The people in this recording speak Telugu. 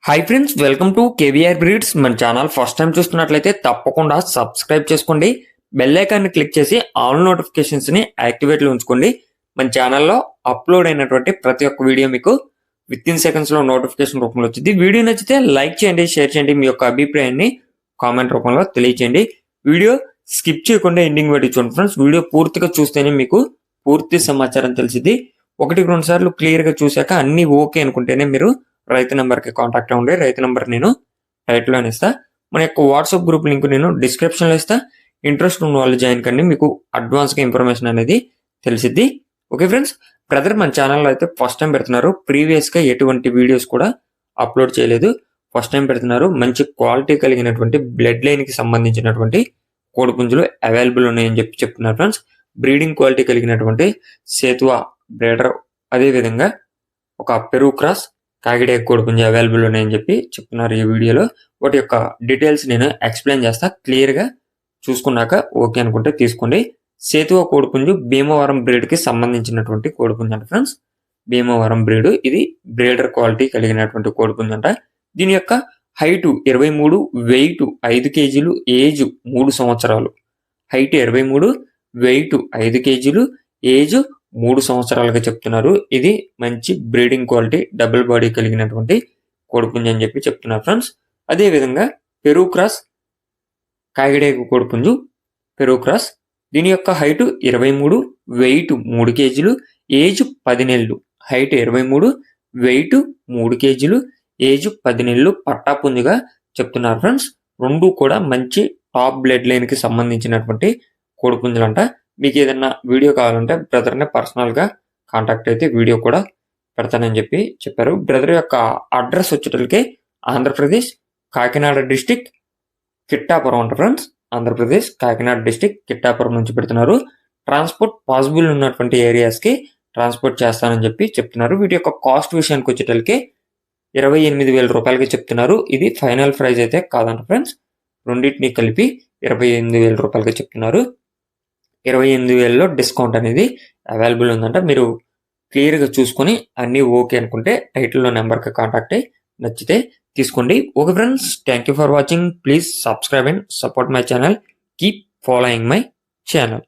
Hi friends, welcome to KVR breeds. మన ఛానల్ ఫస్ట్ టైం చూస్తున్నట్లయితే తప్పకుండా సబ్స్క్రైబ్ చేసుకోండి. బెల్ ఐకాన్ని క్లిక్ చేసి ఆల్ నోటిఫికేషన్స్ని యాక్టివేట్లో ఉంచుకోండి. మన ఛానల్లో అప్లోడ్ అయినటువంటి ప్రతి ఒక్క వీడియో మీకు విత్ ఇన్ సెకండ్స్లో నోటిఫికేషన్ రూపంలో వచ్చింది. వీడియో నచ్చితే లైక్ చేయండి, షేర్ చేయండి, మీ యొక్క అభిప్రాయాన్ని కామెంట్ రూపంలో తెలియచేయండి. వీడియో స్కిప్ చేయకుండా ఎండింగ్ వరకు చూడండి ఫ్రెండ్స్. వీడియో పూర్తిగా చూస్తేనే మీకు పూర్తి సమాచారం తెలిసింది. 1-2 సార్లు క్లియర్గా చూశాక అన్నీ ఓకే అనుకుంటేనే మీరు రైతు నెంబర్కి కాంటాక్ట్ అవ్వండి. రైతు నెంబర్ నేను టైటిల్లోనే ఇస్తా. మన యొక్క వాట్సాప్ గ్రూప్ లింక్ నేను డిస్క్రిప్షన్లో ఇస్తా. ఇంట్రెస్ట్ ఉన్న వాళ్ళు జాయిన్ కండి, మీకు అడ్వాన్స్గా ఇన్ఫర్మేషన్ అనేది తెలిసిద్ది. ఓకే ఫ్రెండ్స్, బ్రదర్ మన ఛానల్లో అయితే ఫస్ట్ టైం పెడుతున్నారు. ప్రీవియస్గా ఎటువంటి వీడియోస్ కూడా అప్లోడ్ చేయలేదు, ఫస్ట్ టైం పెడుతున్నారు. మంచి క్వాలిటీ కలిగినటువంటి బ్లడ్ లైన్కి సంబంధించినటువంటి కోడిపుంజులు అవైలబుల్ ఉన్నాయని చెప్తున్నారు ఫ్రెండ్స్. బ్రీడింగ్ క్వాలిటీ కలిగినటువంటి సేతువా బ్రేడర్, అదేవిధంగా ఒక పెరు క్రాస్ కాకిడే కోడిపుంజు అవైలబుల్ ఉన్నాయని చెప్తున్నారు ఈ వీడియోలో. వాటి యొక్క డీటెయిల్స్ నేను ఎక్స్ప్లెయిన్ చేస్తా. క్లియర్గా చూసుకున్నాక ఓకే అనుకుంటే తీసుకోండి. సేతువా కోడిపుంజు భీమవరం బ్రీడ్కి సంబంధించినటువంటి కోడిపుంజు అంట ఫ్రెండ్స్. భీమవరం బ్రీడ్, ఇది బ్రీడర్ క్వాలిటీ కలిగినటువంటి కోడిపుంజు అంట. దీని యొక్క హైటు 23, వెయిట్ 5 కేజీలు, ఏజ్ 3 సంవత్సరాలు. హైట్ 23, వెయిట్ 5 కేజీలు, ఏజ్ 3 సంవత్సరాలుగా చెప్తున్నారు. ఇది మంచి బ్రీడింగ్ క్వాలిటీ డబుల్ బాడీ కలిగినటువంటి కోడిపుంజు అని చెప్తున్నారు ఫ్రెండ్స్. అదేవిధంగా పెరు క్రాస్ కాకిడే కోడిపుంజు, పెరు క్రాస్. దీని యొక్క హైట్ 23, వెయిట్ 3 కేజీలు, ఏజ్ 10 నెలలు. హైట్ 23, వెయిట్ 3 కేజీలు, ఏజ్ 10 నెలలు పట్టాపుంజుగా చెప్తున్నారు ఫ్రెండ్స్. రెండు కూడా మంచి టాప్ బ్లడ్ లైన్కి సంబంధించినటువంటి కోడిపుంజులు అంట. మీకు ఏదైనా వీడియో కావాలంటే బ్రదర్ని పర్సనల్గా కాంటాక్ట్ అయితే వీడియో కూడా పెడతానని చెప్పారు. బ్రదర్ యొక్క అడ్రస్ వచ్చేటప్పటికే ఆంధ్రప్రదేశ్ కాకినాడ డిస్టిక్ కిట్టాపురం అంట ఫ్రెండ్స్. ఆంధ్రప్రదేశ్ కాకినాడ డిస్టిక్ కిట్టాపురం నుంచి పెడుతున్నారు. ట్రాన్స్పోర్ట్ పాసిబుల్ ఉన్నటువంటి ఏరియాస్కి ట్రాన్స్పోర్ట్ చేస్తానని చెప్తున్నారు. వీటి యొక్క కాస్ట్ విషయానికి వచ్చేటప్పటికే 28,000 రూపాయలకి చెప్తున్నారు. ఇది ఫైనల్ ప్రైస్ అయితే కాదంట ఫ్రెండ్స్. రెండింటిని కలిపి 28,000 రూపాయలకి చెప్తున్నారు. 28,000లో డిస్కౌంట్ అనేది అవైలబుల్ ఉందంట. మీరు క్లియర్గా చూసుకొని అన్నీ ఓకే అనుకుంటే టైటిల్లో నెంబర్కి కాంటాక్ట్ అయ్యి నచ్చితే తీసుకోండి. Okay friends, thank you for watching. Please subscribe and support my channel. Keep following my channel.